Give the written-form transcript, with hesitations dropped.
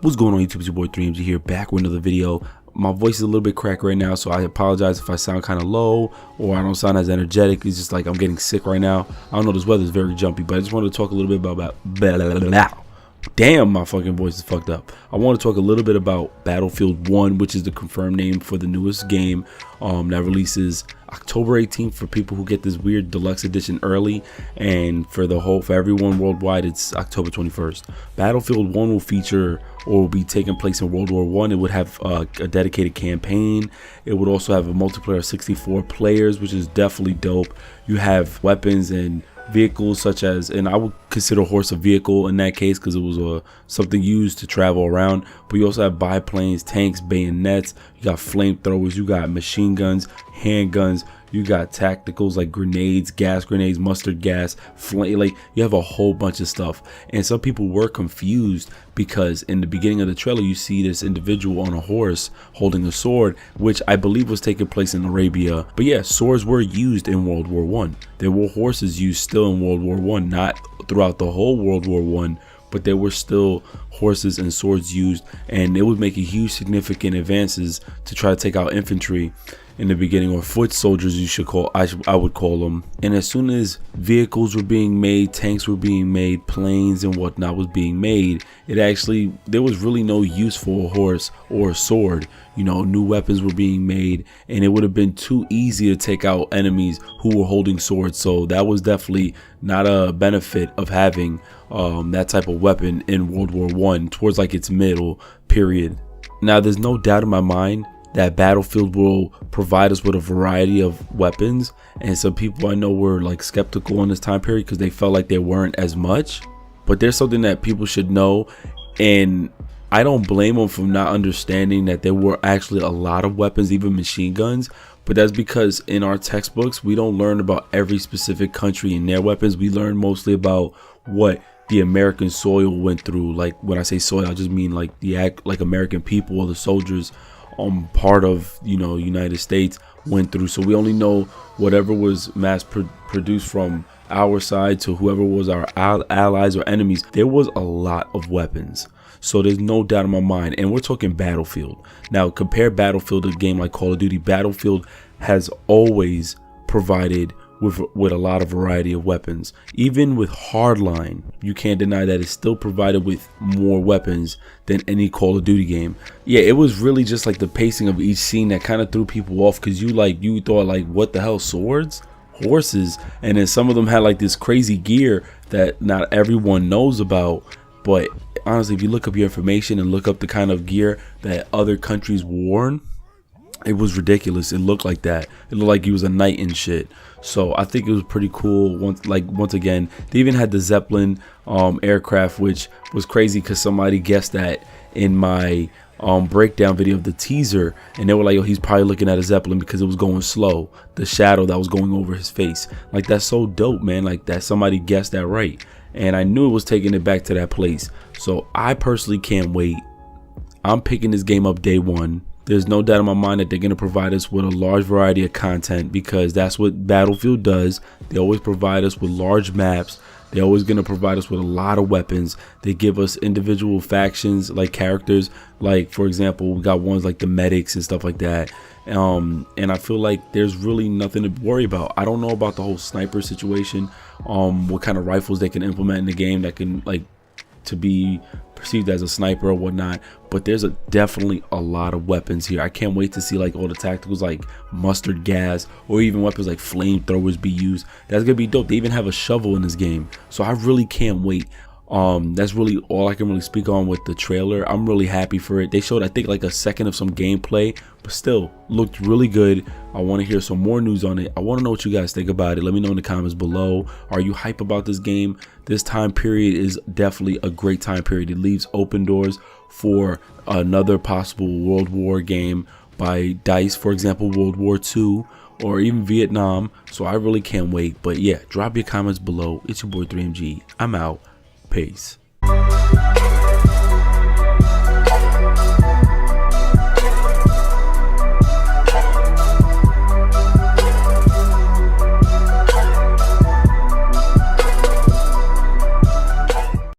What's going on YouTube? It's your boy 3MG here, back with another video. My voice is a little bit cracked right now, so I apologize if I sound kind of low or I don't sound as energetic. It's just like I'm getting sick right now. I don't know, this weather is very jumpy, but I just wanted to talk a little bit about damn, my fucking voice is fucked up. I want to talk a little bit about Battlefield 1, which is the confirmed name for the newest game that releases October 18th for people who get this weird deluxe edition early, and for everyone worldwide it's October 21st. Battlefield 1 will feature or will be taking place in World War 1. It would have a dedicated campaign. It would also have a multiplayer of 64 players, which is definitely dope. You have weapons and vehicles such as, and I would consider a horse a vehicle in that case because it was something used to travel around, but you also have biplanes, tanks, bayonets, you got flamethrowers, you got machine guns, handguns, you got tacticals like grenades, gas grenades, mustard gas, like you have a whole bunch of stuff. And some people were confused because in the beginning of the trailer you see this individual on a horse holding a sword, which I believe was taking place in Arabia. But yeah, swords were used in World War 1. There were horses used still in World War 1, not throughout the whole World War 1, but there were still horses and swords used, and it would make a huge significant advances to try to take out infantry in the beginning, or foot soldiers you should call, I would call them. And as soon as vehicles were being made, tanks were being made, planes and whatnot was being made, there was really no use for a horse or a sword. You know, new weapons were being made, and it would have been too easy to take out enemies who were holding swords. So that was definitely not a benefit of having that type of weapon in World War 1 towards like its middle period. Now, there's no doubt in my mind that Battlefield will provide us with a variety of weapons, and some people I know were like skeptical in this time period because they felt like there weren't as much. But there's something that people should know, and I don't blame them for not understanding that there were actually a lot of weapons, even machine guns. But that's because in our textbooks we don't learn about every specific country and their weapons. We learn mostly about what the American soil went through. Like when I say soil, I just mean like like American people or the soldiers part of, you know, United States went through. So we only know whatever was mass produced from our side to whoever was our allies or enemies. There was a lot of weapons, so there's no doubt in my mind. And we're talking Battlefield. Now compare Battlefield to a game like Call of Duty. Battlefield has always provided with a lot of variety of weapons. Even with Hardline, you can't deny that it's still provided with more weapons than any Call of Duty game. Yeah, it was really just like the pacing of each scene that kind of threw people off, because you thought like, what the hell, swords, horses? And then some of them had like this crazy gear that not everyone knows about. But honestly, if you look up your information and look up the kind of gear that other countries wore, it was ridiculous. It looked like that. It looked like he was a knight and shit. So I think it was pretty cool. Once again, they even had the Zeppelin aircraft, which was crazy because somebody guessed that in my breakdown video of the teaser, and they were like, oh, he's probably looking at a Zeppelin because it was going slow, the shadow that was going over his face. Like, that's so dope, man. Like, that somebody guessed that right, and I knew it was taking it back to that place. So I personally can't wait. I'm picking this game up day one. There's no doubt in my mind that they're going to provide us with a large variety of content, because that's what Battlefield does. They always provide us with large maps. They're always going to provide us with a lot of weapons. They give us individual factions, like characters. Like, for example, we got ones like the medics and stuff like that. And I feel like there's really nothing to worry about. I don't know about the whole sniper situation, what kind of rifles they can implement in the game that can, like, to be perceived as a sniper or whatnot, but there's definitely a lot of weapons here. I can't wait to see like all the tacticals like mustard gas, or even weapons like flamethrowers be used. That's gonna be dope. They even have a shovel in this game, so I really can't wait. That's really all I can really speak on with the trailer. I'm really happy for it. They showed, I think, like a second of some gameplay, but still looked really good. I want to hear some more news on it. I want to know what you guys think about it. Let me know in the comments below. Are you hype about this game? This time period is definitely a great time period. It leaves open doors for another possible World War game by DICE, for example, World War II, or even Vietnam. So I really can't wait. But yeah, drop your comments below. It's your boy 3MG. I'm out. Peace.